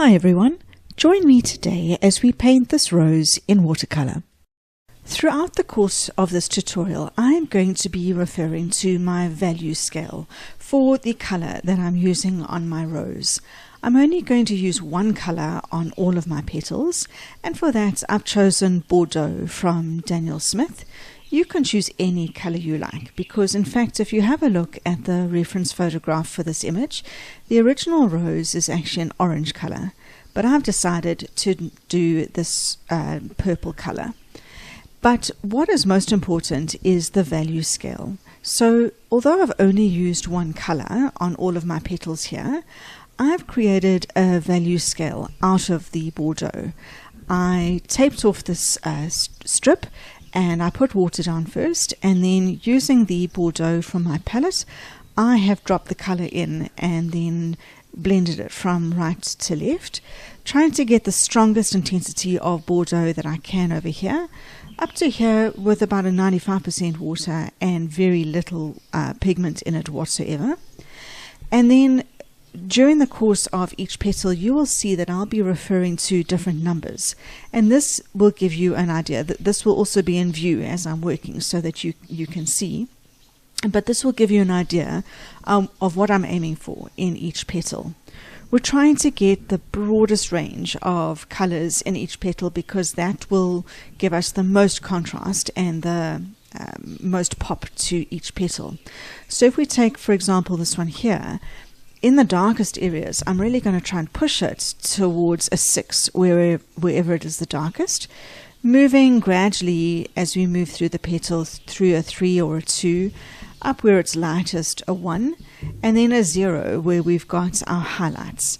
Hi everyone, join me today as we paint this rose in watercolor. Throughout the course of this tutorial, I am going to be referring to my value scale for the color that I'm using on my rose. I'm only going to use one color on all of my petals, and for that I've chosen Bordeaux from Daniel Smith. You can choose any color you like, because in fact if you have a look at the reference photograph for this image, the original rose is actually an orange color, but I've decided to do this purple color. But what is most important is the value scale. So although I've only used one color on all of my petals here, I've created a value scale out of the Bordeaux. I taped off this strip and I put water down first, and then using the Bordeaux from my palette, I have dropped the color in and then blended it from right to left, trying to get the strongest intensity of Bordeaux that I can over here, up to here with about a 95% water and very little pigment in it whatsoever. And then during the course of each petal, you will see that I'll be referring to different numbers, and this will give you an idea. That this will also be in view as I'm working so that you can see, but this will give you an idea of what I'm aiming for in each petal. We're trying to get the broadest range of colors in each petal because that will give us the most contrast and the most pop to each petal. So if we take, for example, this one here, in the darkest areas, I'm really going to try and push it towards a 6 wherever it is the darkest, moving gradually as we move through the petals through a 3 or a 2, up where it's lightest, a 1, and then a 0 where we've got our highlights.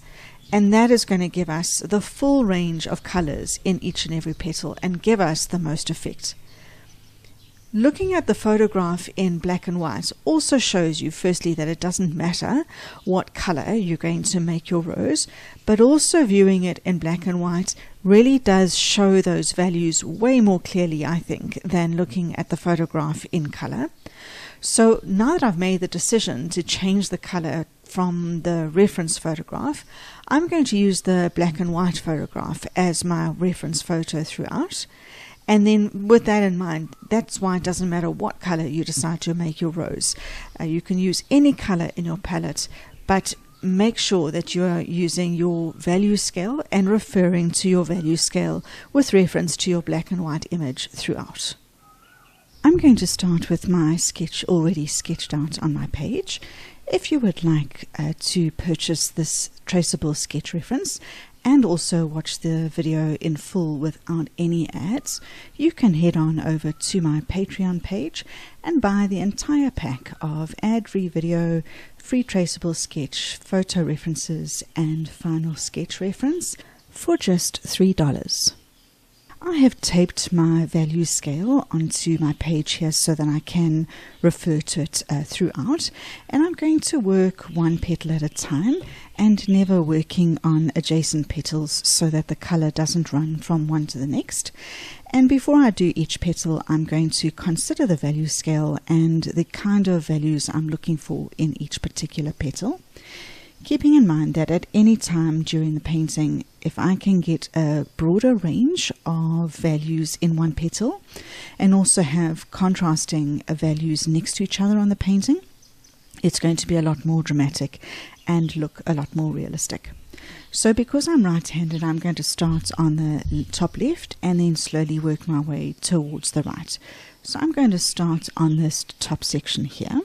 And that is going to give us the full range of colors in each and every petal and give us the most effect. Looking at the photograph in black and white also shows you firstly that it doesn't matter what color you're going to make your rose, but also viewing it in black and white really does show those values way more clearly, I think, than looking at the photograph in color. So now that I've made the decision to change the color from the reference photograph, I'm going to use the black and white photograph as my reference photo throughout. And then with that in mind, that's why it doesn't matter what color you decide to make your rose. You can use any color in your palette, but make sure that you are using your value scale and referring to your value scale with reference to your black and white image throughout. I'm going to start with my sketch already sketched out on my page. If you would like to purchase this traceable sketch reference and also watch the video in full without any ads, you can head on over to my Patreon page and buy the entire pack of ad-free video, free traceable sketch, photo references, and final sketch reference for just $3. I have taped my value scale onto my page here so that I can refer to it throughout, and I'm going to work one petal at a time and never working on adjacent petals so that the color doesn't run from one to the next. And before I do each petal, I'm going to consider the value scale and the kind of values I'm looking for in each particular petal, keeping in mind that at any time during the painting, if I can get a broader range of values in one petal and also have contrasting values next to each other on the painting, it's going to be a lot more dramatic and look a lot more realistic. So because I'm right-handed, I'm going to start on the top left and then slowly work my way towards the right. So I'm going to start on this top section here.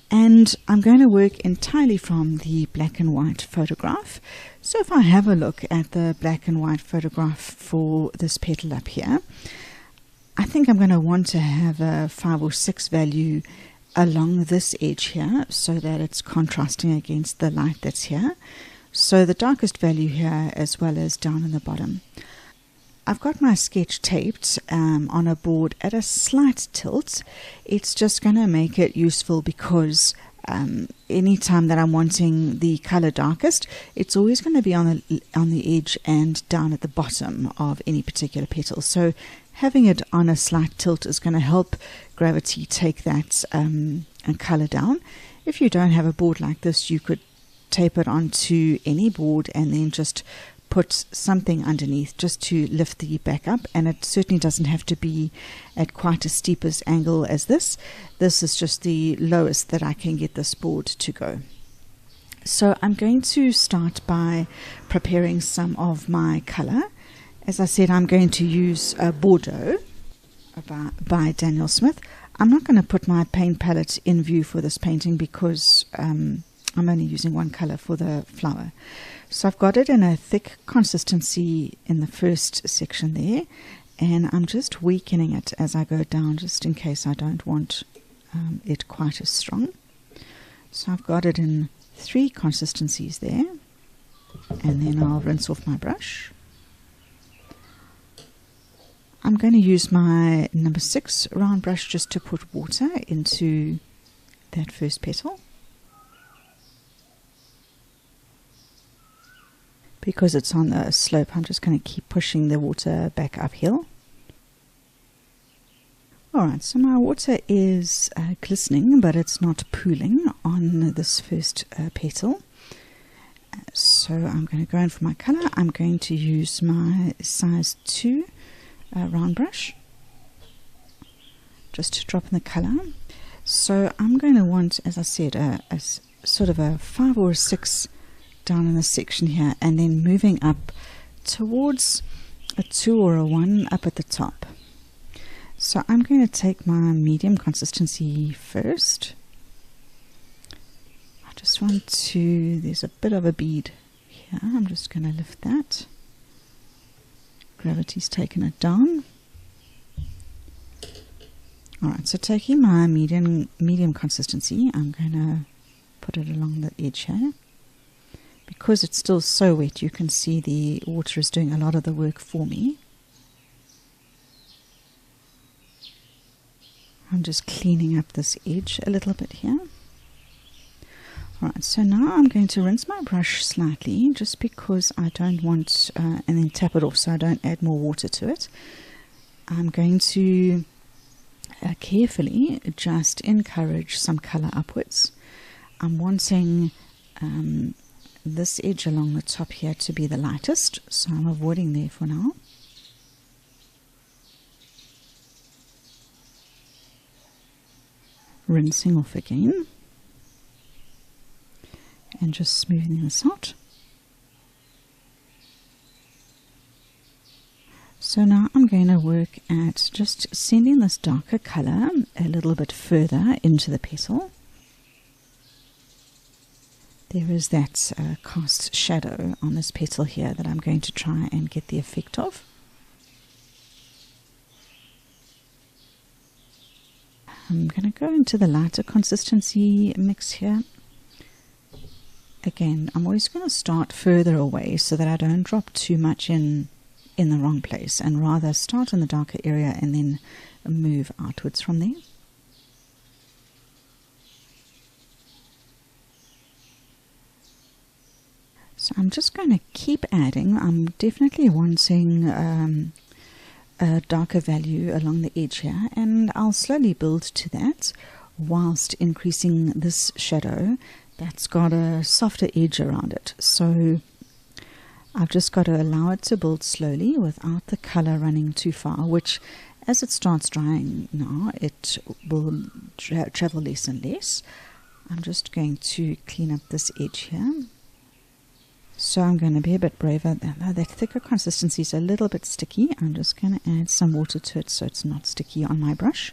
And I'm going to work entirely from the black and white photograph. So if I have a look at the black and white photograph for this petal up here, I think I'm going to want to have a 5 or 6 value along this edge here so that it's contrasting against the light that's here. So the darkest value here as well as down in the bottom. I've got my sketch taped on a board at a slight tilt. It's just going to make it useful because anytime that I'm wanting the color darkest, it's always going to be on the edge and down at the bottom of any particular petal. So having it on a slight tilt is going to help gravity take that color down. If you don't have a board like this, you could tape it onto any board and then just put something underneath just to lift the back up, and it certainly doesn't have to be at quite as steep as angle as this. This is just the lowest that I can get this board to go. So I'm going to start by preparing some of my color. As I said, I'm going to use Bordeaux by Daniel Smith. I'm not going to put my paint palette in view for this painting because I'm only using one color for the flower. So I've got it in a thick consistency in the first section there, and I'm just weakening it as I go down just in case I don't want it quite as strong. So I've got it in 3 consistencies there, and then I'll rinse off my brush. I'm going to use my number 6 round brush just to put water into that first petal. Because it's on the slope, I'm just going to keep pushing the water back uphill. Alright, so my water is glistening, but it's not pooling on this first petal. So I'm going to go in for my colour. I'm going to use my size 2 round brush just to drop in the colour. So I'm going to want, as I said, a sort of a 5 or a 6 down in this section here, and then moving up towards a 2 or a 1 up at the top. So I'm going to take my medium consistency first. I just want to, there's a bit of a bead here, I'm just going to lift that. Gravity's taken it down. Alright, so taking my medium consistency, I'm going to put it along the edge here. Because it's still so wet, you can see the water is doing a lot of the work for me. I'm just cleaning up this edge a little bit here. Alright, so now I'm going to rinse my brush slightly, just because I don't want, and then tap it off so I don't add more water to it. I'm going to carefully just encourage some colour upwards. I'm wanting this edge along the top here to be the lightest, so I'm avoiding there for now. Rinsing off again and just smoothing this out. So now I'm going to work at just sending this darker color a little bit further into the petal. There is that cast shadow on this petal here that I'm going to try and get the effect of. I'm going to go into the lighter consistency mix here. Again, I'm always going to start further away so that I don't drop too much in the wrong place, and rather start in the darker area and then move outwards from there. So I'm just going to keep adding. I'm definitely wanting a darker value along the edge here, and I'll slowly build to that whilst increasing this shadow that's got a softer edge around it. So I've just got to allow it to build slowly without the color running too far, which as it starts drying now, it will travel less and less. I'm just going to clean up this edge here. So I'm going to be a bit braver. That thicker consistency is a little bit sticky. I'm just going to add some water to it so it's not sticky on my brush.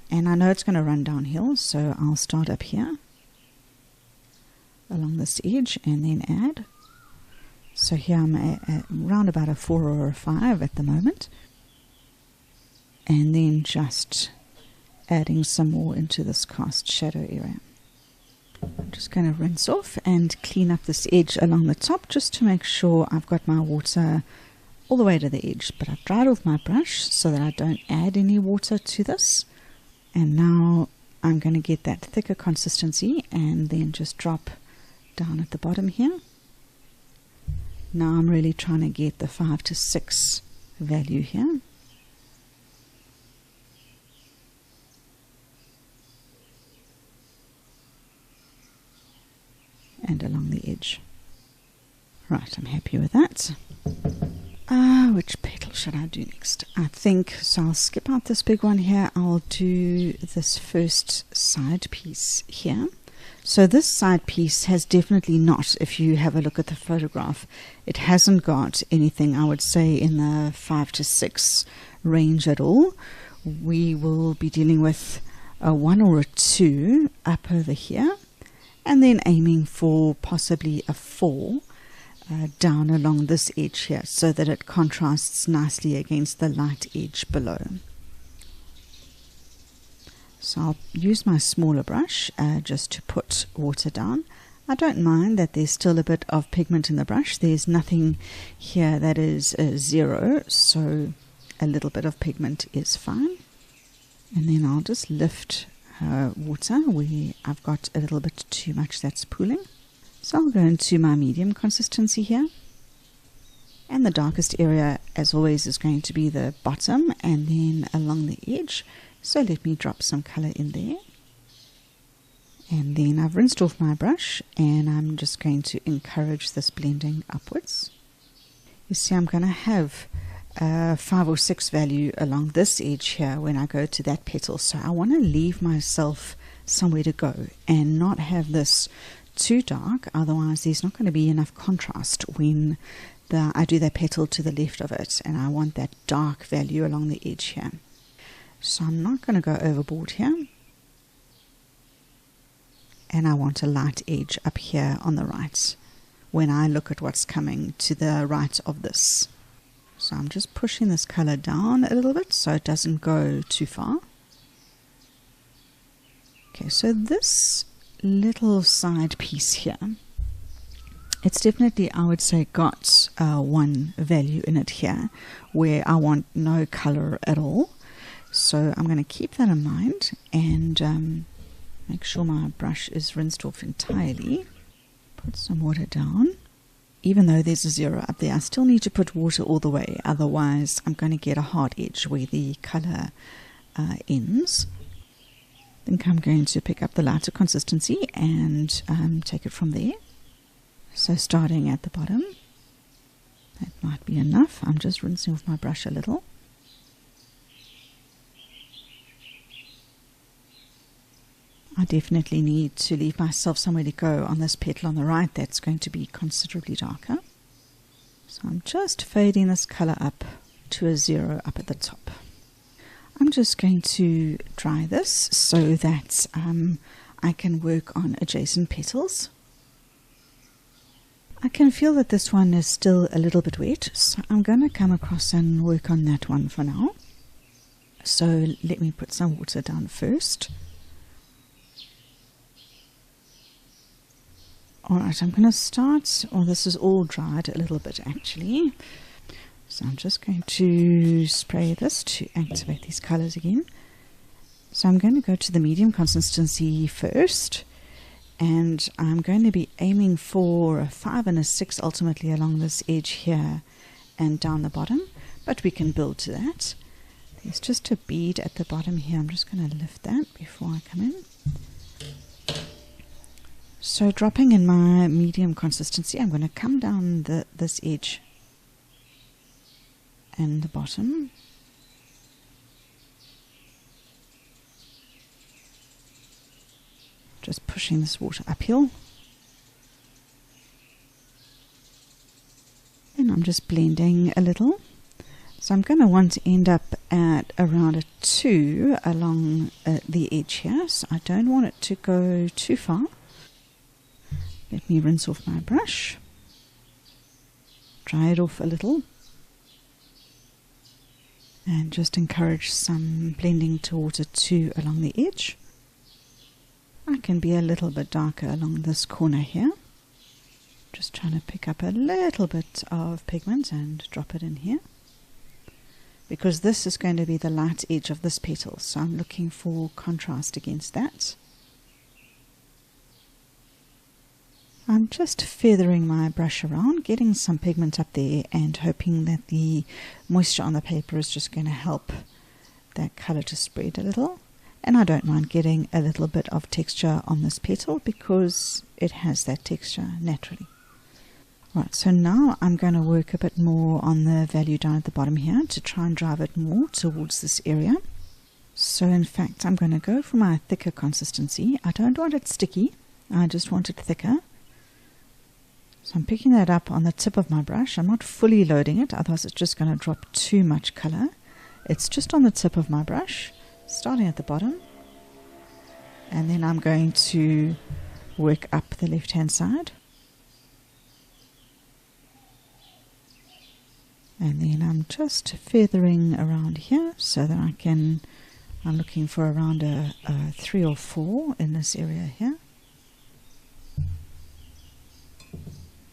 And I know it's going to run downhill, so I'll start up here along this edge and then add. So here I'm around about a 4 or a 5 at the moment. And then just adding some more into this cast shadow area. I'm just going to rinse off and clean up this edge along the top just to make sure I've got my water all the way to the edge. But I've dried off my brush so that I don't add any water to this. And now I'm going to get that thicker consistency and then just drop down at the bottom here. Now I'm really trying to get the 5 to 6 value here. And along the edge. Right, I'm happy with that. Which petal should I do next? I think, so I'll skip out this big one here. I'll do this first side piece here. So this side piece has definitely not, if you have a look at the photograph, it hasn't got anything, I would say, in the 5 to 6 range at all. We will be dealing with a 1 or a 2 up over here, and then aiming for possibly a 4 down along this edge here, so that it contrasts nicely against the light edge below. So I'll use my smaller brush just to put water down. I don't mind that there's still a bit of pigment in the brush. There's nothing here that is 0, so a little bit of pigment is fine. And then I'll just lift water where I've got a little bit too much that's pooling. So I'll go into my medium consistency here. And the darkest area, as always, is going to be the bottom and then along the edge. So let me drop some color in there. And then I've rinsed off my brush and I'm just going to encourage this blending upwards. You see, I'm going to have a 5 or 6 value along this edge here when I go to that petal. So I want to leave myself somewhere to go and not have this too dark, otherwise there's not going to be enough contrast when I do that petal to the left of it, and I want that dark value along the edge here. So I'm not going to go overboard here, and I want a light edge up here on the right when I look at what's coming to the right of this. So I'm just pushing this color down a little bit so it doesn't go too far. Okay, so this little side piece here, it's definitely, I would say, got 1 value in it here where I want no color at all. So I'm going to keep that in mind and make sure my brush is rinsed off entirely. Put some water down. Even though there's a 0 up there, I still need to put water all the way, otherwise I'm going to get a hard edge where the color ends. I think I'm going to pick up the lighter consistency and take it from there. So starting at the bottom, that might be enough. I'm just rinsing off my brush a little. I definitely need to leave myself somewhere to go on this petal on the right that's going to be considerably darker. So I'm just fading this color up to a 0 up at the top. I'm just going to dry this so that I can work on adjacent petals. I can feel that this one is still a little bit wet, so I'm going to come across and work on that one for now. So let me put some water down first. Alright, I'm going to start, this is all dried a little bit actually. So I'm just going to spray this to activate these colors again. So I'm going to go to the medium consistency first, and I'm going to be aiming for a 5 and a 6 ultimately along this edge here and down the bottom, but we can build to that. There's just a bead at the bottom here. I'm just going to lift that before I come in. So dropping in my medium consistency, I'm going to come down this edge and the bottom. Just pushing this water uphill. And I'm just blending a little. So I'm going to want to end up at around a 2 along the edge here. So I don't want it to go too far. Let me rinse off my brush. Dry it off a little. And just encourage some blending towards a 2 along the edge. I can be a little bit darker along this corner here. Just trying to pick up a little bit of pigment and drop it in here. Because this is going to be the light edge of this petal, so I'm looking for contrast against that. I'm just feathering my brush around, getting some pigment up there and hoping that the moisture on the paper is just going to help that color to spread a little. And I don't mind getting a little bit of texture on this petal because it has that texture naturally. Right, so now I'm going to work a bit more on the value down at the bottom here to try and drive it more towards this area. So in fact, I'm going to go for my thicker consistency. I don't want it sticky, I just want it thicker. So I'm picking that up on the tip of my brush. I'm not fully loading it, otherwise it's just going to drop too much color. It's just on the tip of my brush, starting at the bottom. And then I'm going to work up the left hand side. And then I'm just feathering around here so that I'm looking for around a 3 or 4 in this area here.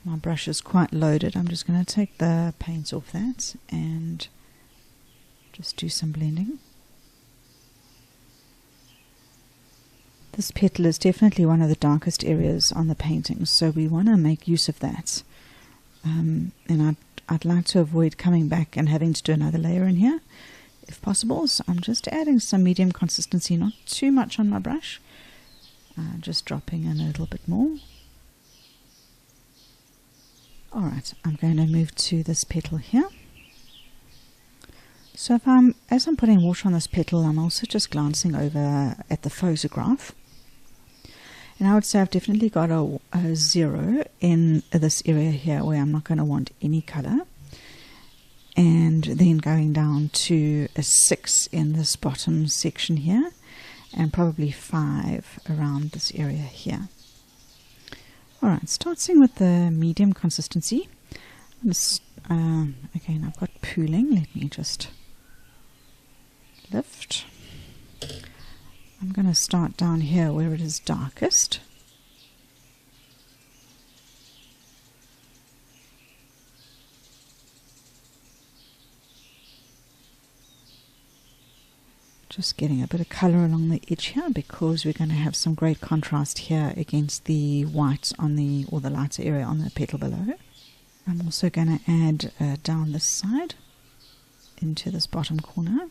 My brush is quite loaded. I'm just going to take the paint off that and just do some blending. This petal is definitely one of the darkest areas on the painting, so we want to make use of that. And I'd like to avoid coming back and having to do another layer in here, if possible. So I'm just adding some medium consistency, not too much on my brush, just dropping in a little bit more. Alright, I'm going to move to this petal here. So as I'm putting water on this petal, I'm also just glancing over at the photograph. And I would say I've definitely got a 0 in this area here where I'm not going to want any color. And then going down to a 6 in this bottom section here. And probably 5 around this area here. Alright, starting with the medium consistency. Again, I've got pooling. Let me just lift. I'm going to start down here where it is darkest. Just getting a bit of colour along the edge here because we're going to have some great contrast here against the white on the lighter area on the petal below. I'm also going to add down this side into this bottom corner.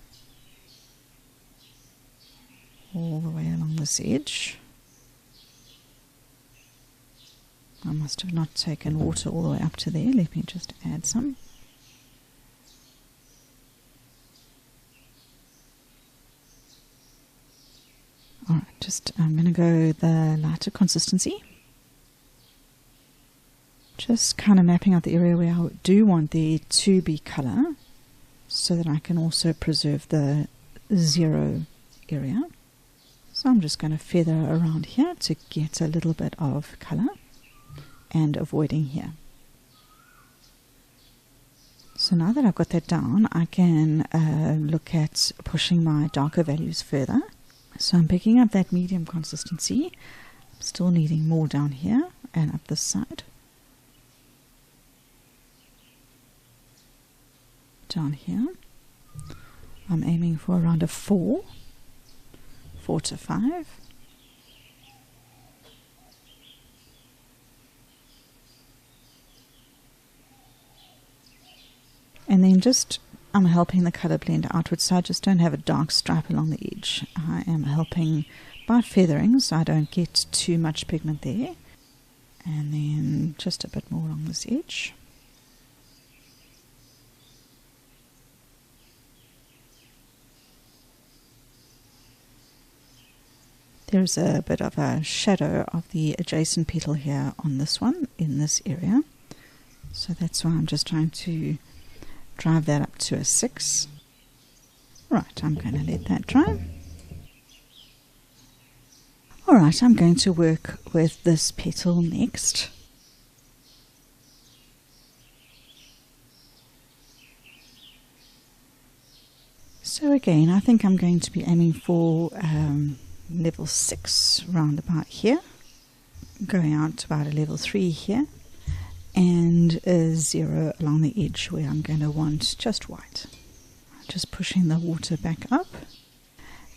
All the way along this edge. I must have not taken water all the way up to there. Let me just add some. Alright, I'm going to go the lighter consistency. Just kind of mapping out the area where I do want there to be colour so that I can also preserve the 0 area. So I'm just going to feather around here to get a little bit of colour and avoiding here. So now that I've got that down, I can look at pushing my darker values further. So I'm picking up that medium consistency. I'm still needing more down here and up this side. Down here, I'm aiming for around a 4 to 5. And then I'm helping the colour blend outwards, so I just don't have a dark stripe along the edge. I am helping by feathering so I don't get too much pigment there. And then just a bit more along this edge. There's a bit of a shadow of the adjacent petal here on this one, in this area. So that's why I'm just trying to drive that up to a 6. Right, I'm going to let that dry. Alright, I'm going to work with this petal next. So again, I think I'm going to be aiming for level 6 round about here, going out to about a level 3 here, and a 0 along the edge where I'm going to want just white. Just pushing the water back up,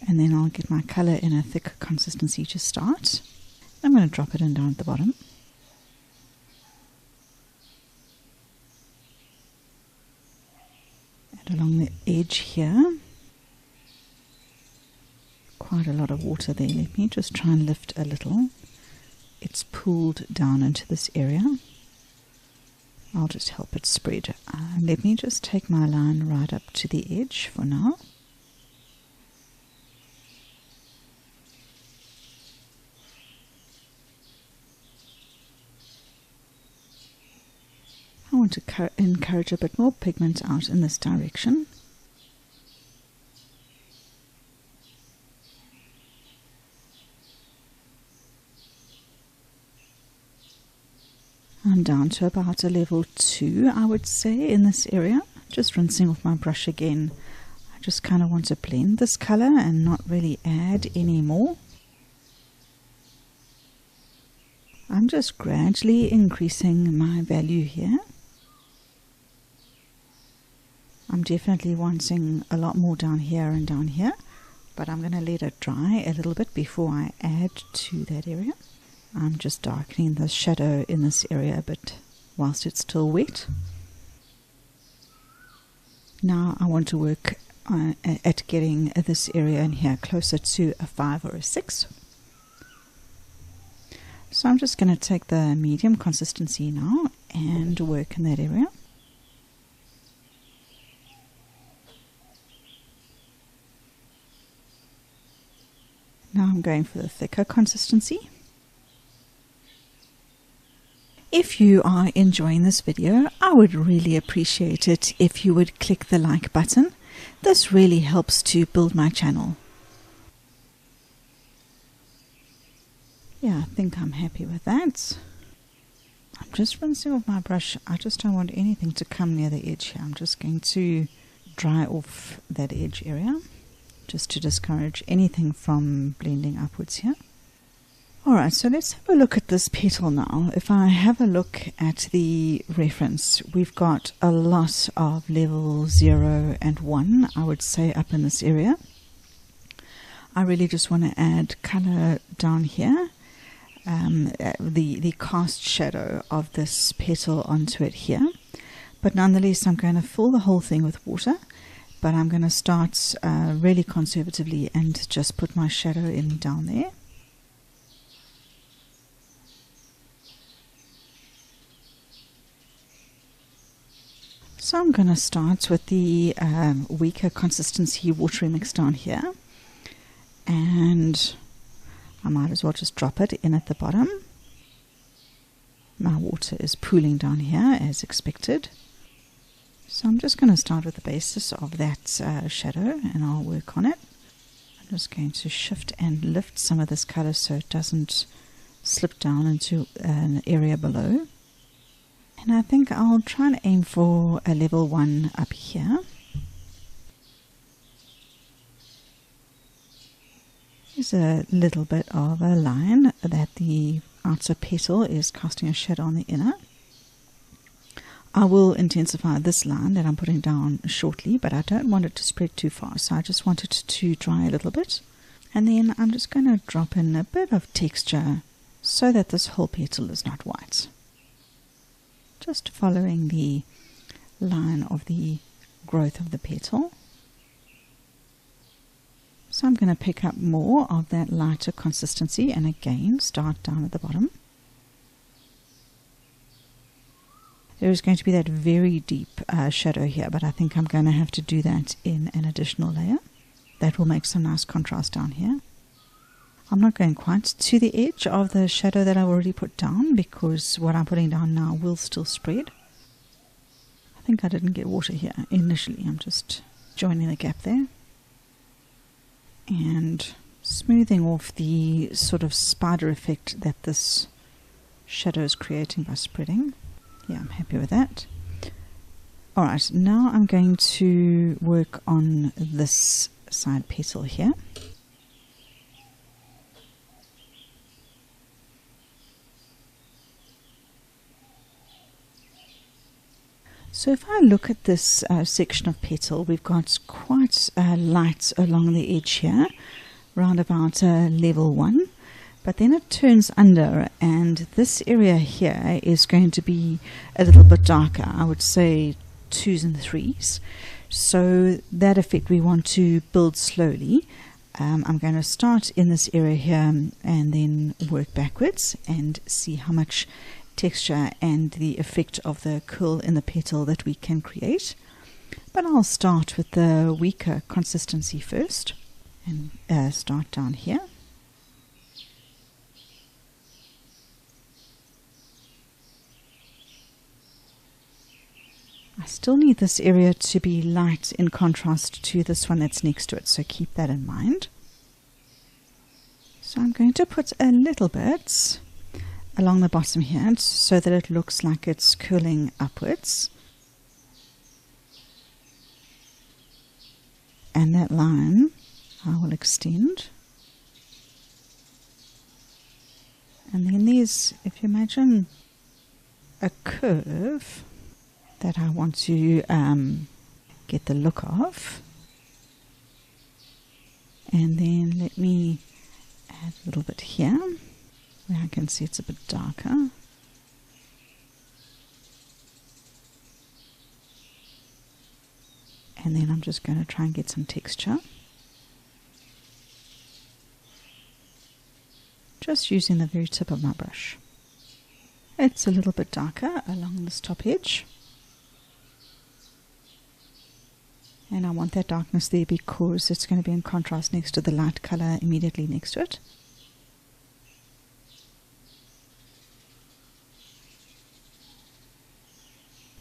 and then I'll get my colour in a thick consistency to start. I'm going to drop it in down at the bottom. And along the edge here, quite a lot of water there. Let me just try and lift a little. It's pooled down into this area. I'll just help it spread. Let me just take my line right up to the edge for now. I want to encourage a bit more pigment out in this direction. I'm down to about a level 2, I would say, in this area. Just rinsing off my brush again. I just kind of want to blend this color and not really add any more. I'm just gradually increasing my value here. I'm definitely wanting a lot more down here and down here, but I'm going to let it dry a little bit before I add to that area. I'm just darkening the shadow in this area a bit whilst it's still wet. Now I want to work at getting this area in here closer to a 5 or a 6. So I'm just going to take the medium consistency now and work in that area. Now I'm going for the thicker consistency. If you are enjoying this video, I would really appreciate it if you would click the like button. This really helps to build my channel. Yeah, I think I'm happy with that. I'm just rinsing off my brush. I just don't want anything to come near the edge here. I'm just going to dry off that edge area, just to discourage anything from blending upwards here. Alright, so let's have a look at this petal now. If I have a look at the reference, we've got a lot of level 0 and 1, I would say, up in this area. I really just want to add color down here, the cast shadow of this petal onto it here. But nonetheless, I'm going to fill the whole thing with water, but I'm going to start really conservatively and just put my shadow in down there. So I'm going to start with the weaker consistency watery mix down here, and I might as well just drop it in at the bottom. My water is pooling down here as expected, so I'm just going to start with the basis of that shadow and I'll work on it. I'm just going to shift and lift some of this color so it doesn't slip down into an area below. And I think I'll try and aim for a level 1 up here. There's a little bit of a line that the outer petal is casting a shadow on the inner. I will intensify this line that I'm putting down shortly, but I don't want it to spread too far, so I just want it to dry a little bit. And then I'm just going to drop in a bit of texture so that this whole petal is not white. Just following the line of the growth of the petal. So I'm going to pick up more of that lighter consistency and again start down at the bottom. There is going to be that very deep shadow here, but I think I'm going to have to do that in an additional layer. That will make some nice contrast down here. I'm not going quite to the edge of the shadow that I already put down because what I'm putting down now will still spread. I think I didn't get water here initially. I'm just joining the gap there and smoothing off the sort of spider effect that this shadow is creating by spreading. Yeah, I'm happy with that. Alright, now I'm going to work on this side petal here. So if I look at this section of petal, we've got quite light along the edge here, round about level 1, but then it turns under and this area here is going to be a little bit darker, I would say 2s and 3s. So that effect we want to build slowly. I'm going to start in this area here and then work backwards and see how much texture and the effect of the curl in the petal that we can create. But I'll start with the weaker consistency first and start down here. I still need this area to be light in contrast to this one that's next to it, so keep that in mind. So I'm going to put a little bit along the bottom here so that it looks like it's curling upwards. And that line I will extend. And then there's, if you imagine a curve that I want to get the look of. And then let me add a little bit here where I can see it's a bit darker. And then I'm just going to try and get some texture. Just using the very tip of my brush. It's a little bit darker along this top edge. And I want that darkness there because it's going to be in contrast next to the light color immediately next to it.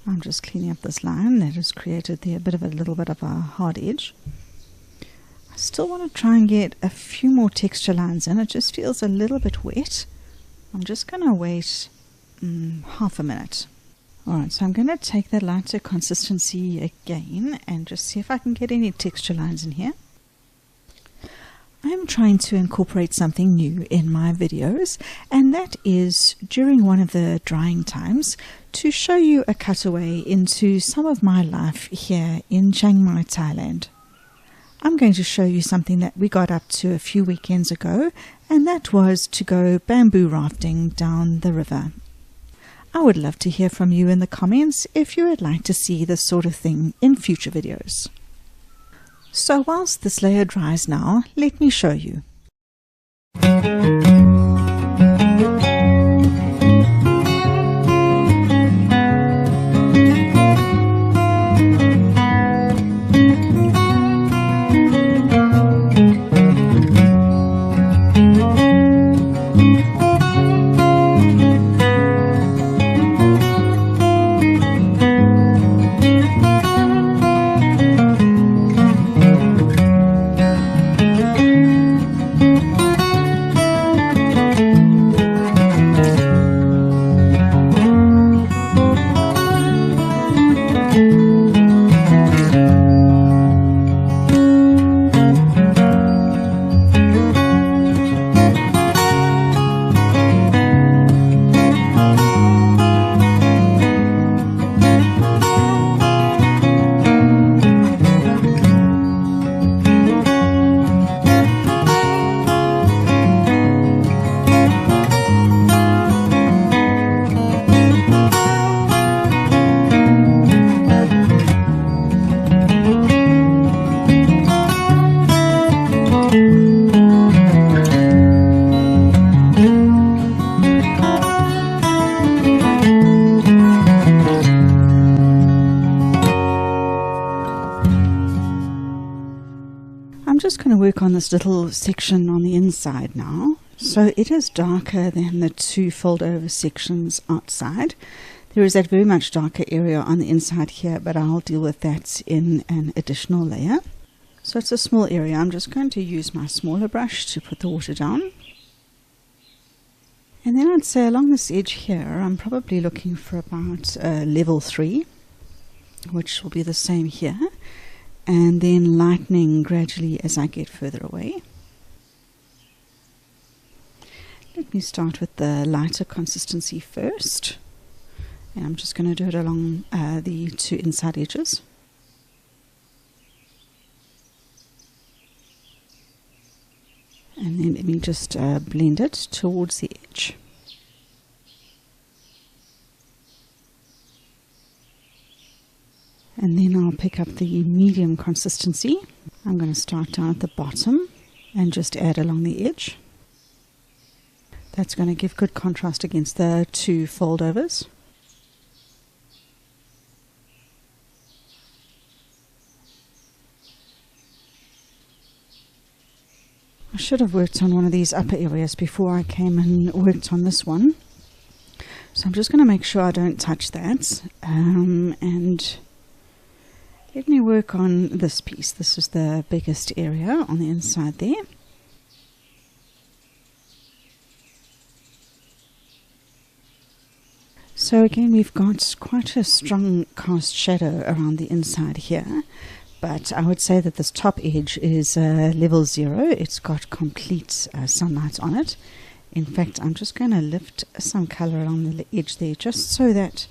I'm just cleaning up this line that has created there a little bit of a hard edge. I still want to try and get a few more texture lines in. It just feels a little bit wet. I'm just going to wait half a minute. Alright, so I'm going to take that lighter consistency again and just see if I can get any texture lines in here. I'm trying to incorporate something new in my videos, and that is during one of the drying times to show you a cutaway into some of my life here in Chiang Mai, Thailand. I'm going to show you something that we got up to a few weekends ago, and that was to go bamboo rafting down the river. I would love to hear from you in the comments if you would like to see this sort of thing in future videos. So whilst this layer dries now, let me show you. I'm just going to work on this little section on the inside now. So it is darker than the two fold over sections outside. There is that very much darker area on the inside here, but I'll deal with that in an additional layer. So it's a small area. I'm just going to use my smaller brush to put the water down. And then I'd say along this edge here, I'm probably looking for about level 3, which will be the same here. And then lightening gradually as I get further away. Let me start with the lighter consistency first. And I'm just going to do it along the two inside edges. And then let me just blend it towards the edge. And then I'll pick up the medium consistency. I'm going to start down at the bottom and just add along the edge. That's going to give good contrast against the two foldovers. I should have worked on one of these upper areas before I came and worked on this one. So I'm just going to make sure I don't touch that. And let me work on this piece. This is the biggest area on the inside there. So again, we've got quite a strong cast shadow around the inside here. But I would say that this top edge is level 0. It's got complete sunlight on it. In fact, I'm just going to lift some color along the edge there, just so that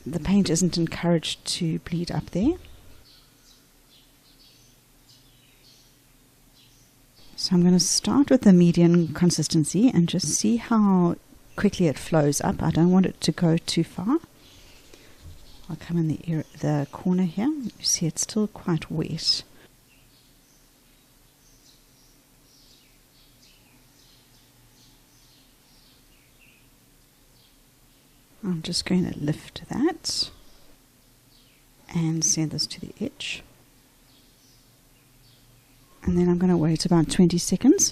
the paint isn't encouraged to bleed up there. So I'm going to start with the medium consistency and just see how quickly it flows up. I don't want it to go too far. I'll come in the corner here. You see it's still quite wet. I'm just going to lift that and send this to the edge. And then I'm going to wait about 20 seconds.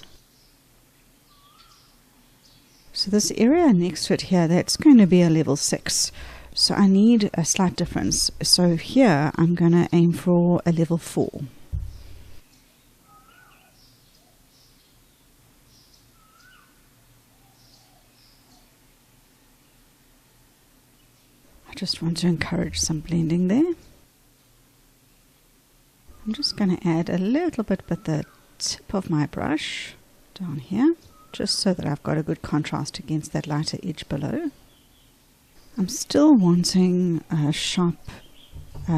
So this area next to it here, that's going to be a level 6. So I need a slight difference. So here I'm going to aim for a level 4. I just want to encourage some blending there. I'm just going to add a little bit with the tip of my brush down here, just so that I've got a good contrast against that lighter edge below. I'm still wanting a sharp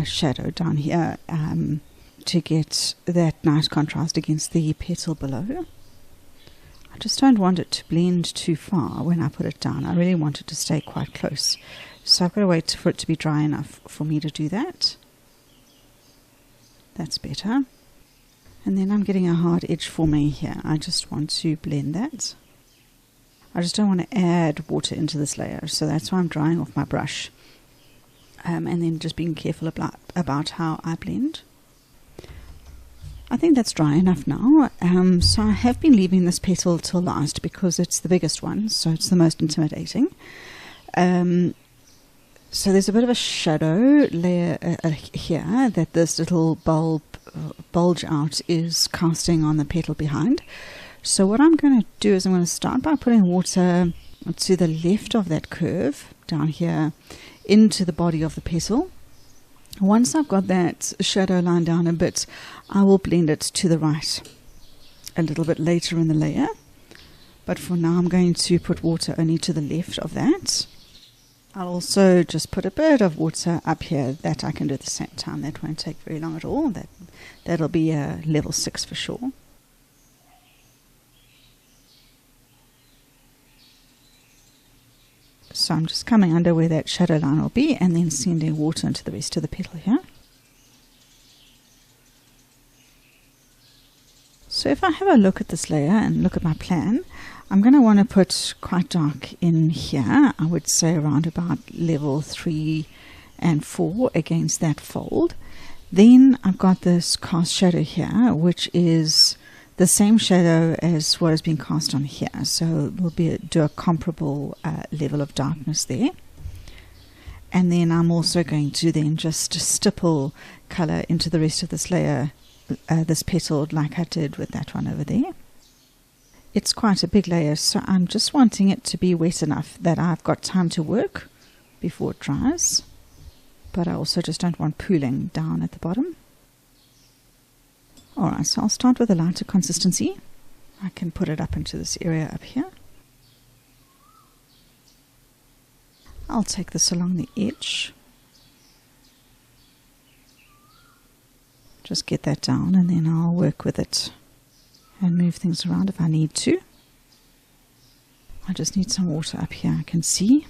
shadow down here to get that nice contrast against the petal below. I just don't want it to blend too far when I put it down. I really want it to stay quite close. So I've got to wait for it to be dry enough for me to do that. That's better. And then I'm getting a hard edge forming here. I just want to blend that. I just don't want to add water into this layer, so that's why I'm drying off my brush. And then just being careful about how I blend. I think that's dry enough now. So I have been leaving this petal till last because it's the biggest one, so it's the most intimidating. So there's a bit of a shadow layer here that this little bulge out is casting on the petal behind. So what I'm going to do is I'm going to start by putting water to the left of that curve down here into the body of the petal. Once I've got that shadow line down a bit, I will blend it to the right a little bit later in the layer. But for now I'm going to put water only to the left of that. I'll also just put a bit of water up here that I can do at the same time. That won't take very long at all. That'll be a level 6 for sure. So I'm just coming under where that shadow line will be and then sending water into the rest of the petal here. So if I have a look at this layer and look at my plan, I'm going to want to put quite dark in here. I would say around about level 3 and 4 against that fold. Then I've got this cast shadow here, which is the same shadow as what has been cast on here. So we'll do a comparable level of darkness there. And then I'm also going to then just stipple color into the rest of this layer, this petal, like I did with that one over there. It's quite a big layer, so I'm just wanting it to be wet enough that I've got time to work before it dries. But I also just don't want pooling down at the bottom. Alright, so I'll start with a lighter consistency. I can put it up into this area up here. I'll take this along the edge. Just get that down and then I'll work with it and move things around if I need to. I just need some water up here, I can see.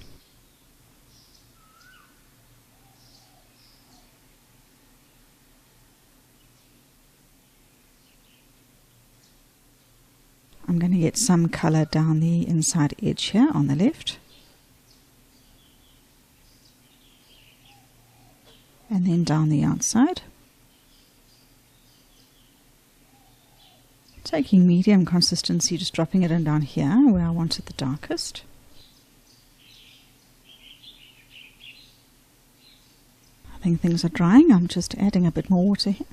I'm I'm going to get some colour down the inside edge here on the left. And then down the outside. Taking medium consistency, just dropping it in down here where I want it the darkest. I think things are drying. I'm just adding a bit more water here.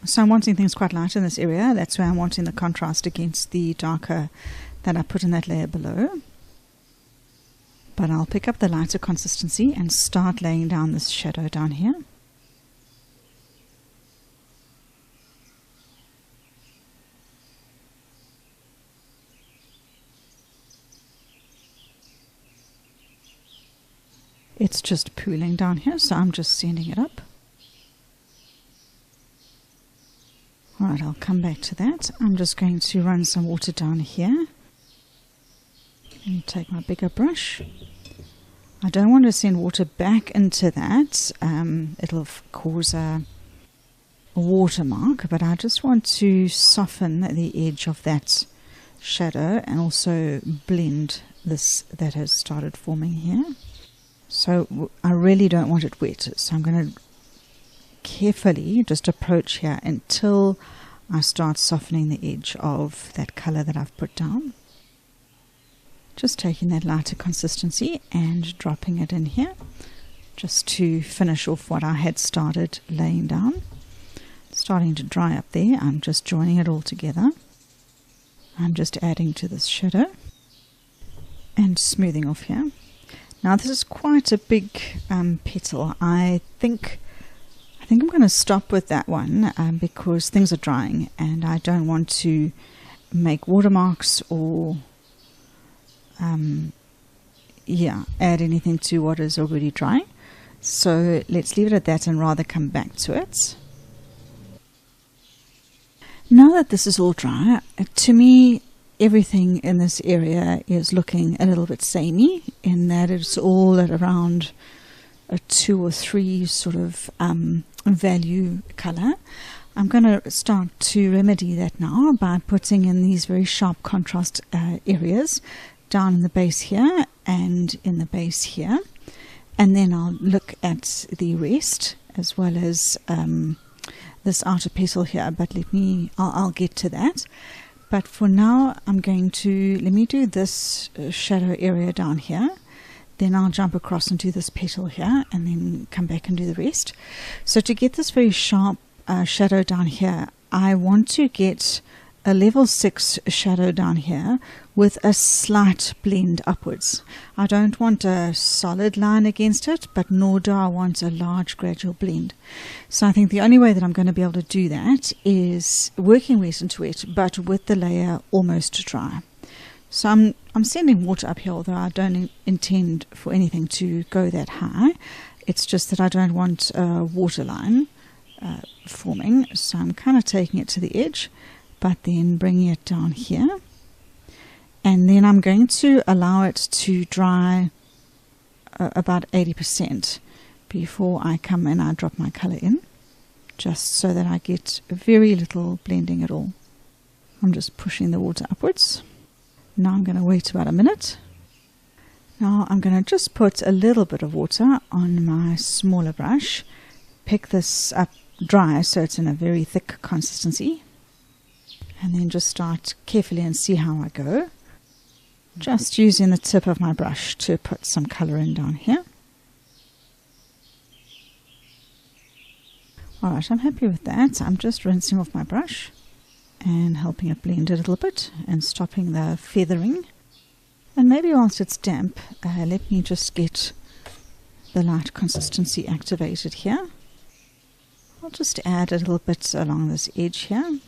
So I'm wanting things quite light in this area. That's where I'm wanting the contrast against the darker that I put in that layer below. But I'll pick up the lighter consistency and start laying down this shadow down here. It's just pooling down here, so I'm just sanding it up. Alright, I'll come back to that. I'm just going to run some water down here. And take my bigger brush. I don't want to send water back into that. It'll cause a watermark, but I just want to soften the edge of that shadow and also blend this that has started forming here. So I really don't want it wet, so I'm going to carefully just approach here until I start softening the edge of that colour that I've put down. Just taking that lighter consistency and dropping it in here just to finish off what I had started laying down. It's starting to dry up there. I'm just joining it all together. I'm just adding to this shadow and smoothing off here. Now this is quite a big petal. I think I'm going to stop with that one because things are drying and I don't want to make watermarks or add anything to what is already drying. So let's leave it at that and rather come back to it. Now that this is all dry, to me everything in this area is looking a little bit samey in that it's all at around a 2 or 3 sort of value color. I'm going to start to remedy that now by putting in these very sharp contrast areas down in the base here and in the base here, and then I'll look at the rest as well as this outer petal here, but I'll get to that. But for now I'm going to let me do this shadow area down here, then I'll jump across and do this petal here and then come back and do the rest. So to get this very sharp shadow down here, I want to get a level 6 shadow down here with a slight blend upwards. I don't want a solid line against it, but nor do I want a large gradual blend. So I think the only way that I'm going to be able to do that is working wet into wet, but with the layer almost dry. So I'm sending water up here, although I don't intend for anything to go that high. It's just that I don't want a waterline forming, so I'm kind of taking it to the edge, but then bringing it down here. And then I'm going to allow it to dry about 80% before I come and I drop my color in, just so that I get very little blending at all. I'm just pushing the water upwards. Now I'm going to wait about a minute. Now I'm going to just put a little bit of water on my smaller brush, pick this up dry so it's in a very thick consistency, and then just start carefully and see how I go. Just using the tip of my brush to put some color in down here. Alright, I'm happy with that. I'm just rinsing off my brush and helping it blend a little bit and stopping the feathering. And maybe whilst it's damp, let me just get the light consistency activated here. I'll just add a little bit along this edge here.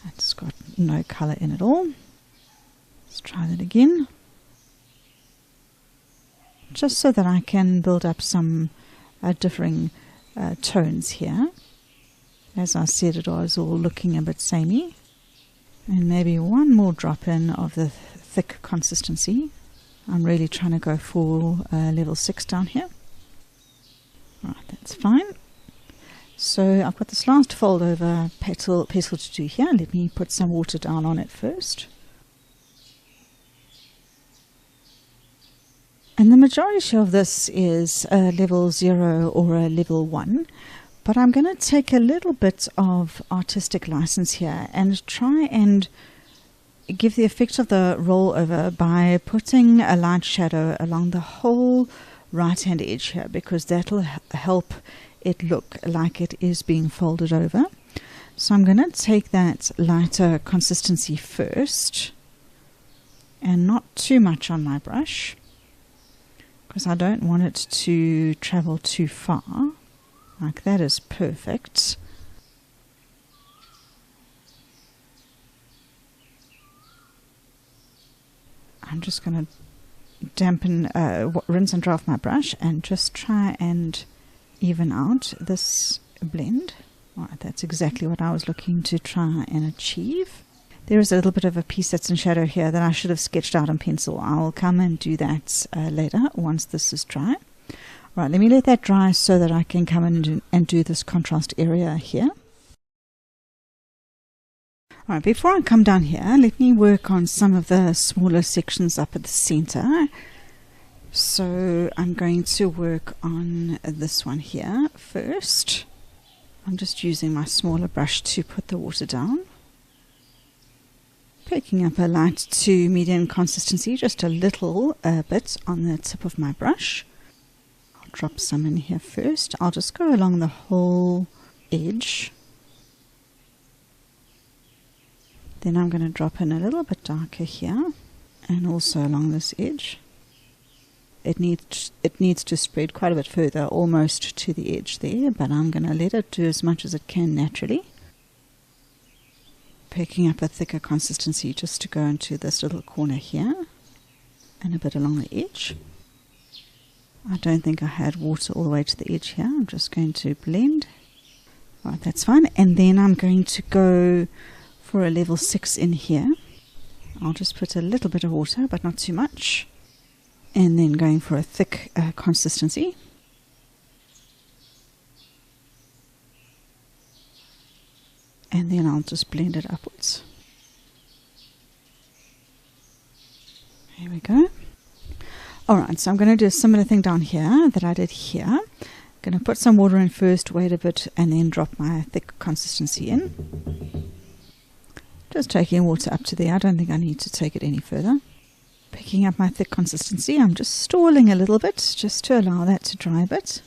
It's got no color in at all. Let's try that again. Just so that I can build up some differing tones here. As I said, it was all looking a bit samey. And maybe one more drop in of the thick consistency. I'm really trying to go for level 6 down here. Right, that's fine. So I've got this last fold over petal to do here. Let me put some water down on it first. And the majority of this is a level 0 or a level 1. But I'm going to take a little bit of artistic license here and try and give the effect of the rollover by putting a light shadow along the whole right hand edge here, because that'll help it look like it is being folded over. So I'm going to take that lighter consistency first, and not too much on my brush, because I don't want it to travel too far. Like that is perfect. I'm just going to dampen, rinse and dry off my brush and just try and even out this blend. Right, that's exactly what I was looking to try and achieve. There is a little bit of a piece that's in shadow here that I should have sketched out in pencil. I'll come and do that later once this is dry. Right, let me let that dry so that I can come in and do this contrast area here. Alright, before I come down here, let me work on some of the smaller sections up at the center. So I'm going to work on this one here first. I'm just using my smaller brush to put the water down. Picking up a light to medium consistency, just a little bit on the tip of my brush. I'll drop some in here first. I'll just go along the whole edge. Then I'm going to drop in a little bit darker here and also along this edge. It needs to spread quite a bit further, almost to the edge there, but I'm going to let it do as much as it can naturally. Picking up a thicker consistency just to go into this little corner here and a bit along the edge. I don't think I had water all the way to the edge here. I'm just going to blend. Right, that's fine. And then I'm going to go for a level 6 in here. I'll just put a little bit of water, but not too much. And then going for a thick consistency. And then I'll just blend it upwards. Here we go. Alright, so I'm going to do a similar thing down here that I did here. I'm going to put some water in first, wait a bit, and then drop my thick consistency in. Just taking water up to there. I don't think I need to take it any further. Picking up my thick consistency, I'm just stalling a little bit just to allow that to dry a bit.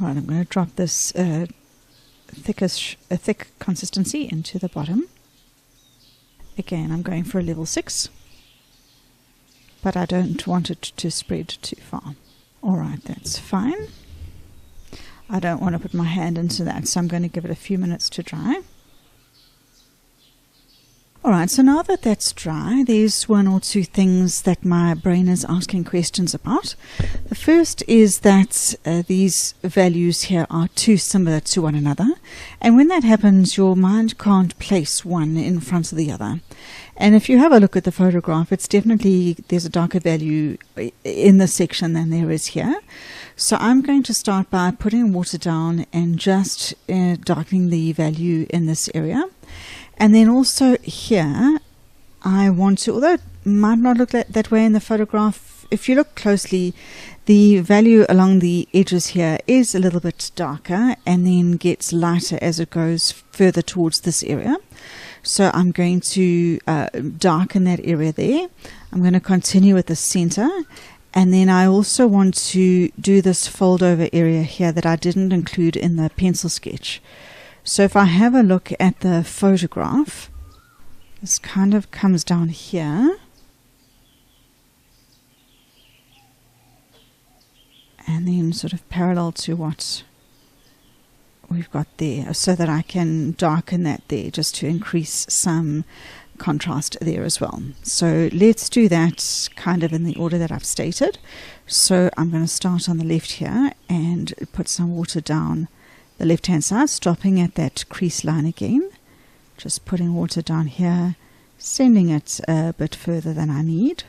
Alright, I'm going to drop this thick consistency into the bottom. Again, I'm going for a level 6, but I don't want it to spread too far. Alright, that's fine. I don't want to put my hand into that, so I'm going to give it a few minutes to dry. Alright, so now that that's dry, there's one or two things that my brain is asking questions about. The first is that these values here are too similar to one another. And when that happens, your mind can't place one in front of the other. And if you have a look at the photograph, it's definitely, there's a darker value in this section than there is here. So I'm going to start by putting water down and just darkening the value in this area. And then also here, I want to, although it might not look that way in the photograph, if you look closely, the value along the edges here is a little bit darker and then gets lighter as it goes further towards this area. So I'm going to darken that area there. I'm going to continue with the center. And then I also want to do this fold over area here that I didn't include in the pencil sketch. So if I have a look at the photograph, this kind of comes down here. And then sort of parallel to what we've got there, so that I can darken that there just to increase some contrast there as well. So let's do that kind of in the order that I've stated. So I'm going to start on the left here and put some water down the left hand side, stopping at that crease line again, just putting water down here, sending it a bit further than I need.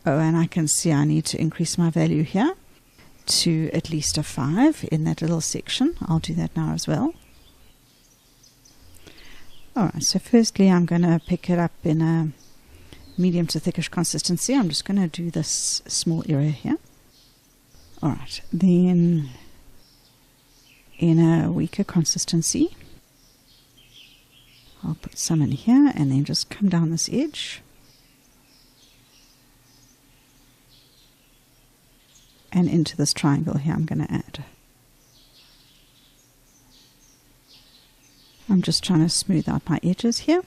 Oh, and I can see I need to increase my value here to at least a 5 in that little section. I'll do that now as well. Alright, so firstly I'm going to pick it up in a medium to thickish consistency. I'm just going to do this small area here. Alright, then in a weaker consistency, I'll put some in here and then just come down this edge. And into this triangle here I'm going to add. I'm just trying to smooth out my edges here.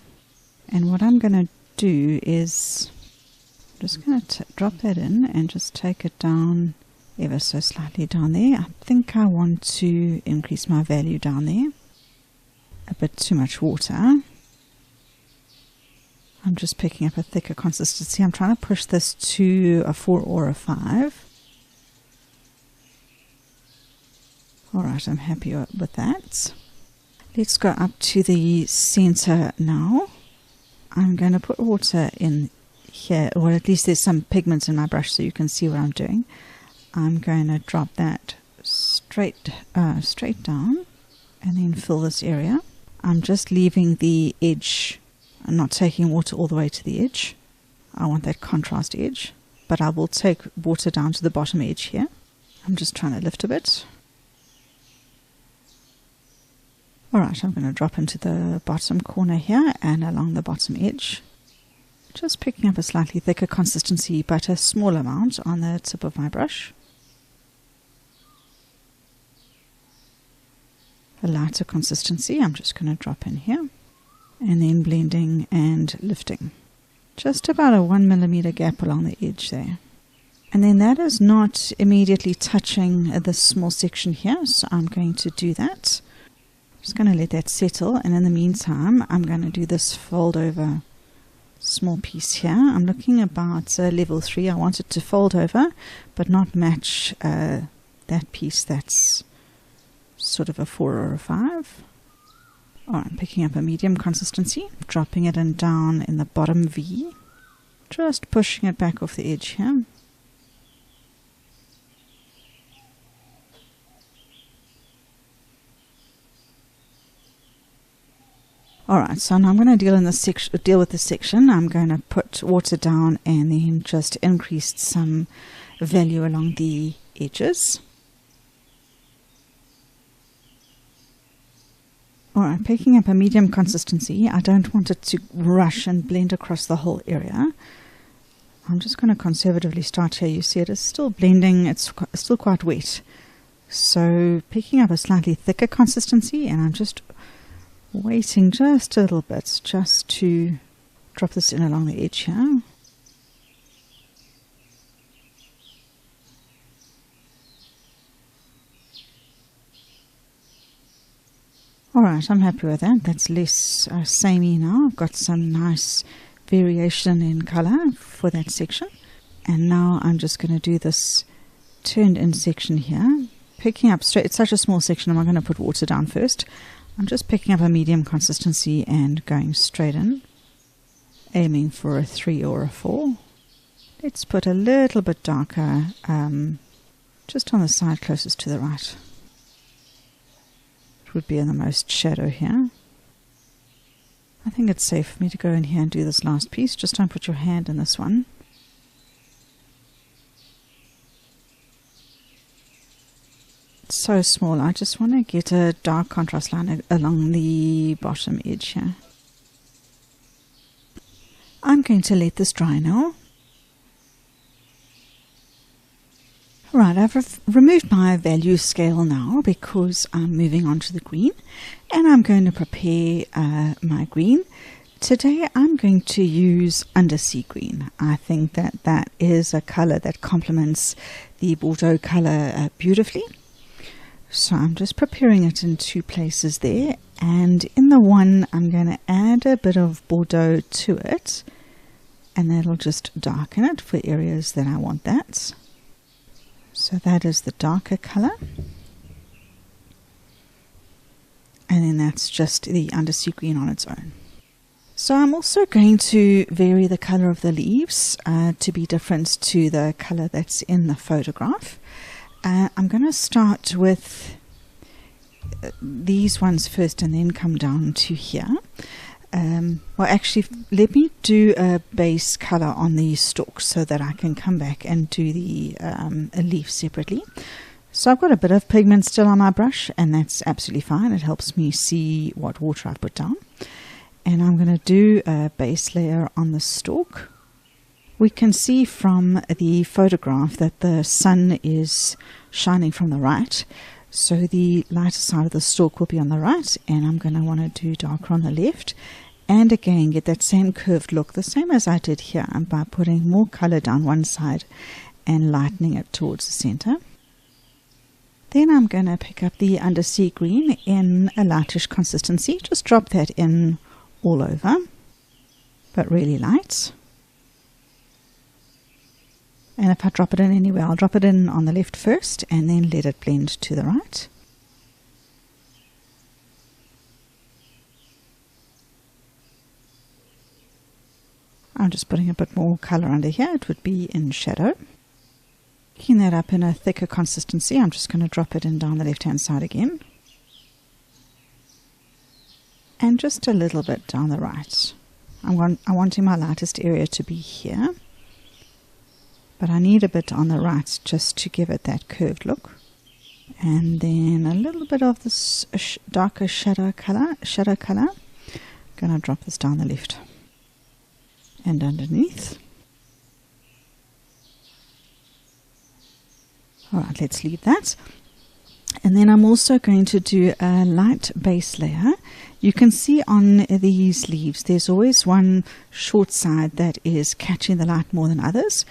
And what I'm going to do is, I'm just going to drop that in and just take it down ever so slightly down there. I think I want to increase my value down there. A bit too much water. I'm just picking up a thicker consistency. I'm trying to push this to a 4 or a 5. Alright, I'm happy with that. Let's go up to the center now. I'm going to put water in here, or at least there's some pigments in my brush so you can see what I'm doing. I'm going to drop that straight down and then fill this area. I'm just leaving the edge, I'm not taking water all the way to the edge. I want that contrast edge, but I will take water down to the bottom edge here. I'm just trying to lift a bit. Alright, I'm going to drop into the bottom corner here and along the bottom edge. Just picking up a slightly thicker consistency, but a small amount on the tip of my brush. A lighter consistency, I'm just going to drop in here. And then blending and lifting. Just about a 1 millimeter gap along the edge there. And then that is not immediately touching this small section here, so I'm going to do that. Just going to let that settle, and in the meantime I'm going to do this fold over small piece here. I'm looking about level 3. I want it to fold over but not match that piece that's sort of a 4 or a 5. Alright, I'm picking up a medium consistency, dropping it in down in the bottom V, just pushing it back off the edge here. Alright, so now I'm going to deal with this section. I'm going to put water down and then just increase some value along the edges. Alright, picking up a medium consistency. I don't want it to rush and blend across the whole area. I'm just going to conservatively start here. You see it is still blending, it's still quite wet. So picking up a slightly thicker consistency, and I'm just waiting just a little bit just to drop this in along the edge here. Alright, I'm happy with that. That's less samey now. I've got some nice variation in color for that section. And now I'm just going to do this turned in section here. Picking up straight, it's such a small section, I'm not going to put water down first. I'm just picking up a medium consistency and going straight in, aiming for a 3 or a 4. Let's put a little bit darker, just on the side closest to the right. It would be in the most shadow here. I think it's safe for me to go in here and do this last piece. Just don't put your hand in this one. It's so small, I just want to get a dark contrast line along the bottom edge here. I'm going to let this dry now. Right, I've removed my value scale now because I'm moving on to the green, and I'm going to prepare my green. Today I'm going to use Undersea Green. I think that that is a color that complements the Bordeaux color beautifully. So I'm just preparing it in 2 places there, and in the one I'm going to add a bit of Bordeaux to it, and that'll just darken it for areas that I want that. So that is the darker color, and then that's just the Undersea Green on its own. So I'm also going to vary the color of the leaves to be different to the color that's in the photograph. I'm going to start with these ones first and then come down to here. well, actually, let me do a base color on the stalk so that I can come back and do the leaf separately. So I've got a bit of pigment still on my brush, and that's absolutely fine. It helps me see what water I put down. And I'm going to do a base layer on the stalk. We can see from the photograph that the sun is shining from the right. So the lighter side of the stalk will be on the right, and I'm going to want to do darker on the left. And again, get that same curved look, the same as I did here, by putting more color down one side and lightening it towards the center. Then I'm going to pick up the Undersea Green in a lightish consistency. Just drop that in all over, but really light. And if I drop it in anywhere, I'll drop it in on the left first and then let it blend to the right. I'm just putting a bit more color under here. It would be in shadow. Picking that up in a thicker consistency, I'm just going to drop it in down the left-hand side again. And just a little bit down the right. I'm wanting my lightest area to be here. But I need a bit on the right just to give it that curved look. And then a little bit of this darker shadow color. I'm going to drop this down the left and underneath. Alright, let's leave that. And then I'm also going to do a light base layer. You can see on these leaves there's always one short side that is catching the light more than others,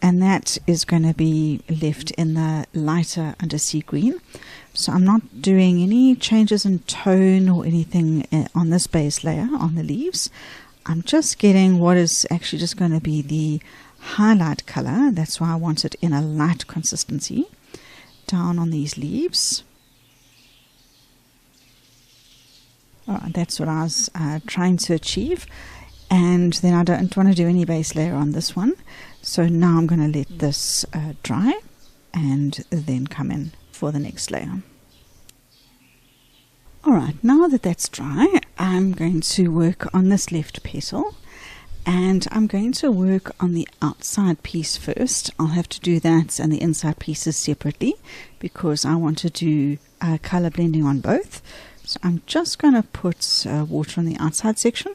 and that is going to be left in the lighter Undersea Green. So I'm not doing any changes in tone or anything on this base layer on the leaves. I'm just getting what is actually just going to be the highlight color. That's why I want it in a light consistency down on these leaves. Alright, that's what I was trying to achieve. And then I don't want to do any base layer on this one. So now I'm going to let this dry and then come in for the next layer. Alright, now that that's dry, I'm going to work on this left petal. And I'm going to work on the outside piece first. I'll have to do that and the inside pieces separately because I want to do color blending on both. So I'm just going to put water on the outside section.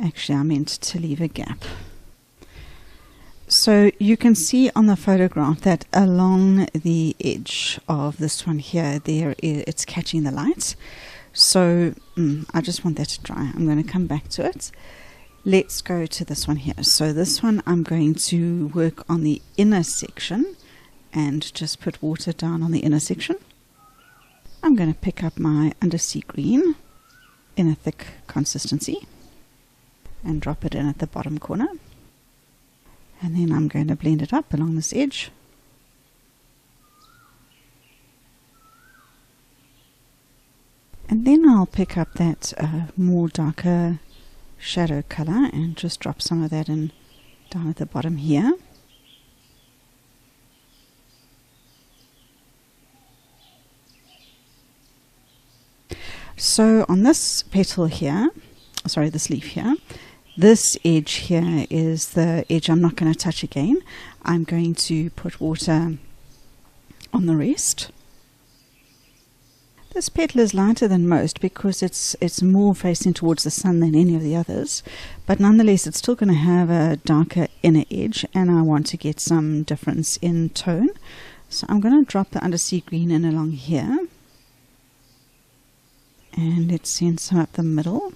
Actually, I meant to leave a gap. So you can see on the photograph that along the edge of this one here, it's catching the light. So I just want that to dry. I'm going to come back to it. Let's go to this one here. So this one I'm going to work on the inner section and just put water down on the inner section. I'm going to pick up my Undersea Green in a thick consistency and drop it in at the bottom corner. And then I'm going to blend it up along this edge. And then I'll pick up that more darker shadow color and just drop some of that in down at the bottom here. So on this petal here, sorry, this leaf here, this edge here is the edge I'm not going to touch again. I'm going to put water on the rest. This petal is lighter than most because it's more facing towards the sun than any of the others, but nonetheless it's still going to have a darker inner edge, and I want to get some difference in tone. So I'm going to drop the Undersea Green in along here, and let's send some up the middle.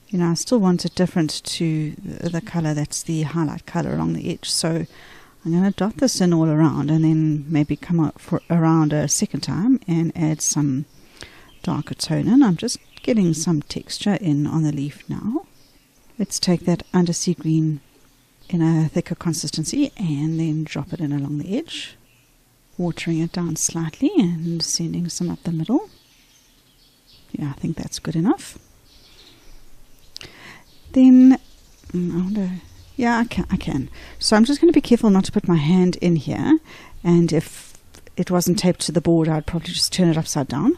You know, I still want it different to the color that's the highlight color along the edge, so I'm going to dot this in all around and then maybe come out for around a second time and add some darker tone in. I'm just getting some texture in on the leaf now. Let's take that Undersea Green in a thicker consistency and then drop it in along the edge, watering it down slightly and sending some up the middle. Yeah, I think that's good enough. Then I wonder, yeah, I can. So I'm just going to be careful not to put my hand in here, and if it wasn't taped to the board I'd probably just turn it upside down.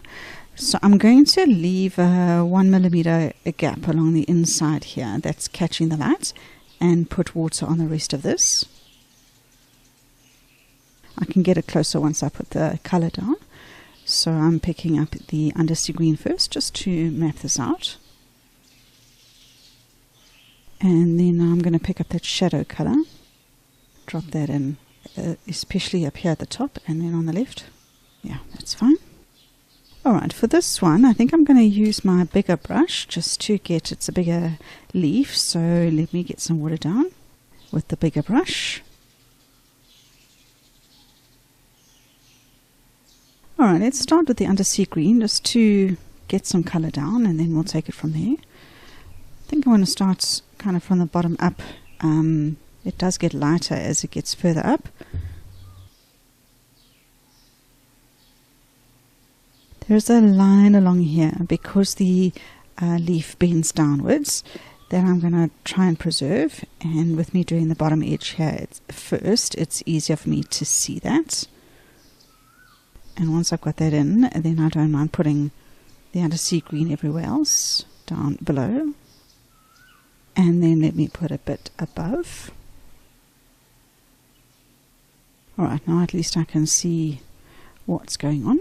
So I'm going to leave a 1mm gap along the inside here that's catching the light, and put water on the rest of this. I can get it closer once I put the colour down. So I'm picking up the Undersea Green first, just to map this out. And then I'm going to pick up that shadow colour, drop that in, especially up here at the top and then on the left. Yeah, that's fine. Alright, for this one I think I'm going to use my bigger brush just to get, it's a bigger leaf, so let me get some water down with the bigger brush. Alright, let's start with the Undersea Green just to get some colour down, and then we'll take it from there. I think I want to start kind of from the bottom up. It does get lighter as it gets further up. There's a line along here because the leaf bends downwards that I'm going to try and preserve, and with me doing the bottom edge here first, it's easier for me to see that. And once I've got that in, then I don't mind putting the Undersea Green everywhere else down below. And then let me put a bit above. Alright, now at least I can see what's going on.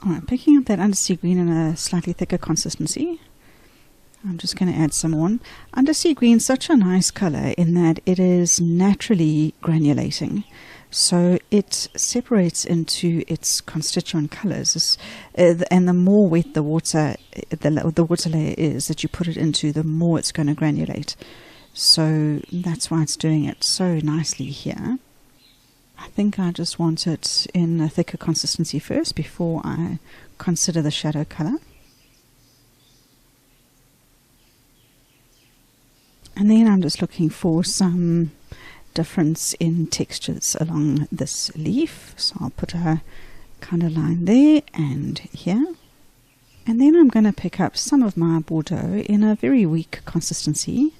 Alright, picking up that Undersea Green in a slightly thicker consistency. I'm just going to add some on. Undersea Green is such a nice colour in that it is naturally granulating. So it separates into its constituent colours, and the more wet the water layer is that you put it into, the more it's going to granulate. So that's why it's doing it so nicely here. I think I just want it in a thicker consistency first before I consider the shadow colour. And then I'm just looking for some difference in textures along this leaf, so I'll put a kind of line there and here, and then I'm going to pick up some of my Bordeaux in a very weak consistency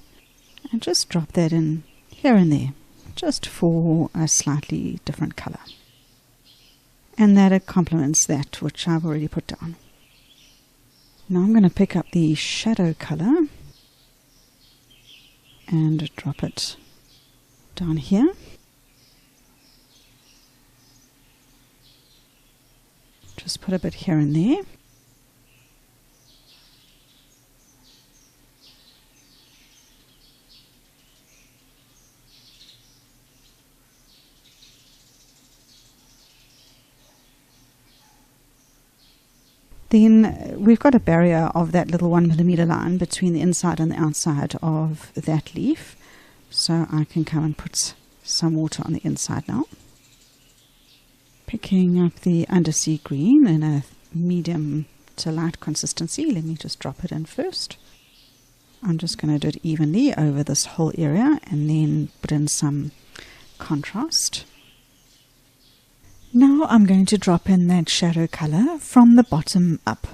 and just drop that in here and there, just for a slightly different colour, and that it complements that which I've already put down. Now I'm going to pick up the shadow colour and drop it down here. Just put a bit here and there. Then we've got a barrier of that little 1mm line between the inside and the outside of that leaf. So I can come and put some water on the inside now. Picking up the Undersea Green in a medium to light consistency. Let me just drop it in first. I'm just going to do it evenly over this whole area and then put in some contrast. Now I'm going to drop in that shadow colour from the bottom up.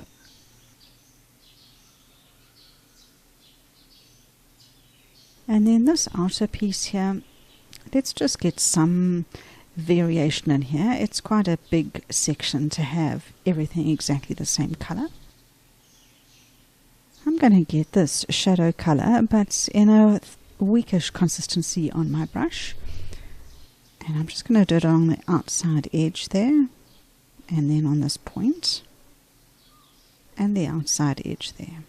And then this outer piece here, let's just get some variation in here. It's quite a big section to have everything exactly the same colour. I'm going to get this shadow colour, but in a weakish consistency on my brush. And I'm just going to do it along the outside edge there, and then on this point, and the outside edge there.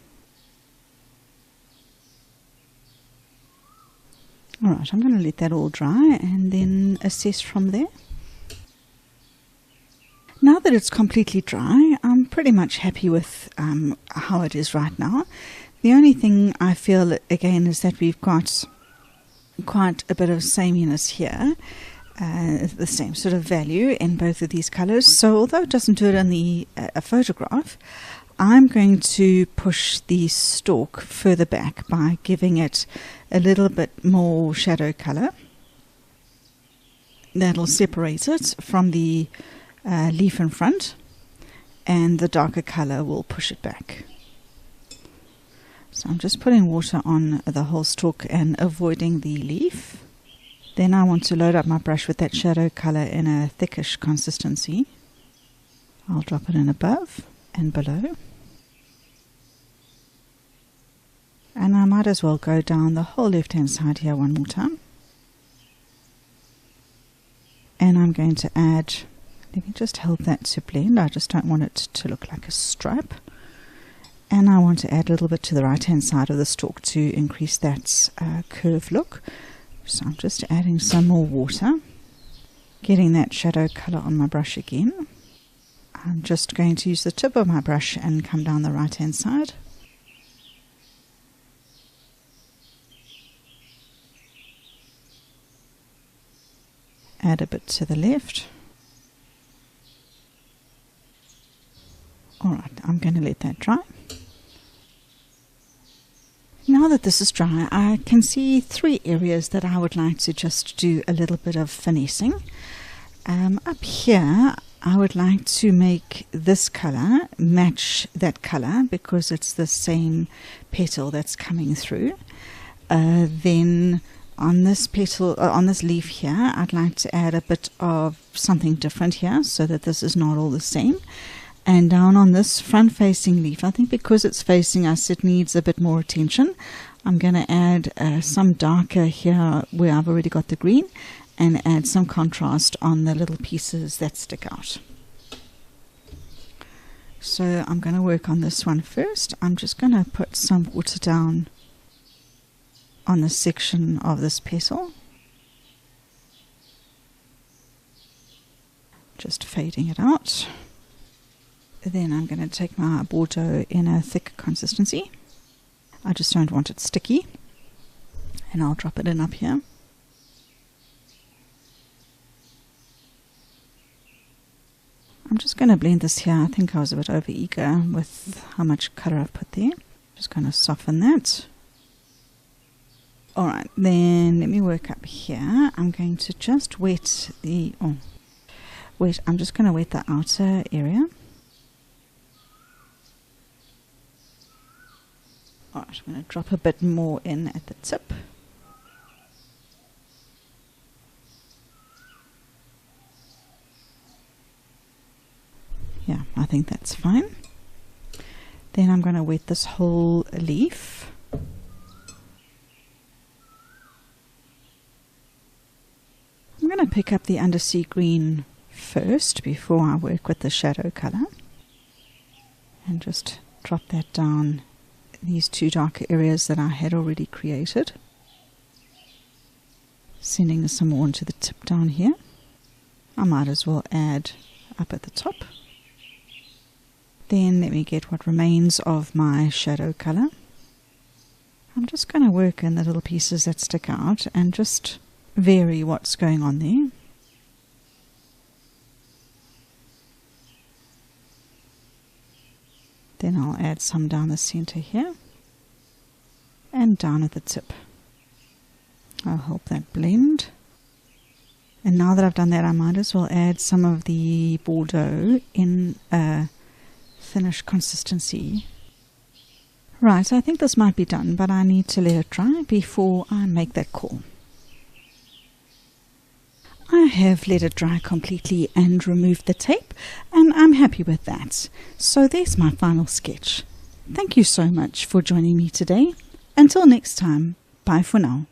Alright, I'm going to let that all dry and then assess from there. Now that it's completely dry, I'm pretty much happy with how it is right now. The only thing I feel again is that we've got quite a bit of sameness here, the same sort of value in both of these colors. So although it doesn't do it in the photograph, I'm going to push the stalk further back by giving it a little bit more shadow color. That'll separate it from the leaf in front, and the darker color will push it back. So I'm just putting water on the whole stalk and avoiding the leaf. Then I want to load up my brush with that shadow color in a thickish consistency. I'll drop it in above. and below. And I might as well go down the whole left hand side here one more time. And I'm going to add, let me just help that to blend, I just don't want it to look like a stripe. And I want to add a little bit to the right hand side of the stalk to increase that curve look. So I'm just adding some more water, getting that shadow color on my brush again. I'm just going to use the tip of my brush and come down the right hand side. Add a bit to the left. Alright, I'm going to let that dry. Now that this is dry, I can see 3 areas that I would like to just do a little bit of finessing. Up here, I would like to make this color match that color because it's the same petal that's coming through. Then on this petal, on this leaf here, I'd like to add a bit of something different here so that this is not all the same. And down on this front facing leaf, I think because it's facing us, it needs a bit more attention. I'm going to add some darker here where I've already got the green, and add some contrast on the little pieces that stick out. So I'm going to work on this one first. I'm just going to put some water down on this section of this petal. Just fading it out. Then I'm going to take my Bordeaux in a thick consistency. I just don't want it sticky. And I'll drop it in up here. I'm just going to blend this here. I think I was a bit over eager with how much colour I've put there. Just going to soften that. Alright, then let me work up here. I'm going to just wet the... I'm just going to wet the outer area. Alright, I'm going to drop a bit more in at the tip. Yeah, I think that's fine. Then I'm going to wet this whole leaf. I'm going to pick up the Undersea Green first before I work with the shadow color. And just drop that down these 2 darker areas that I had already created. Sending some more into the tip down here. I might as well add up at the top. Then let me get what remains of my shadow color. I'm just going to work in the little pieces that stick out and just vary what's going on there. Then I'll add some down the center here and down at the tip. I'll help that blend. And now that I've done that, I might as well add some of the Bordeaux in a thinnish consistency. Right, I think this might be done, but I need to let it dry before I make that call. I have let it dry completely and removed the tape, and I'm happy with that. So there's my final sketch. Thank you so much for joining me today. Until next time, bye for now.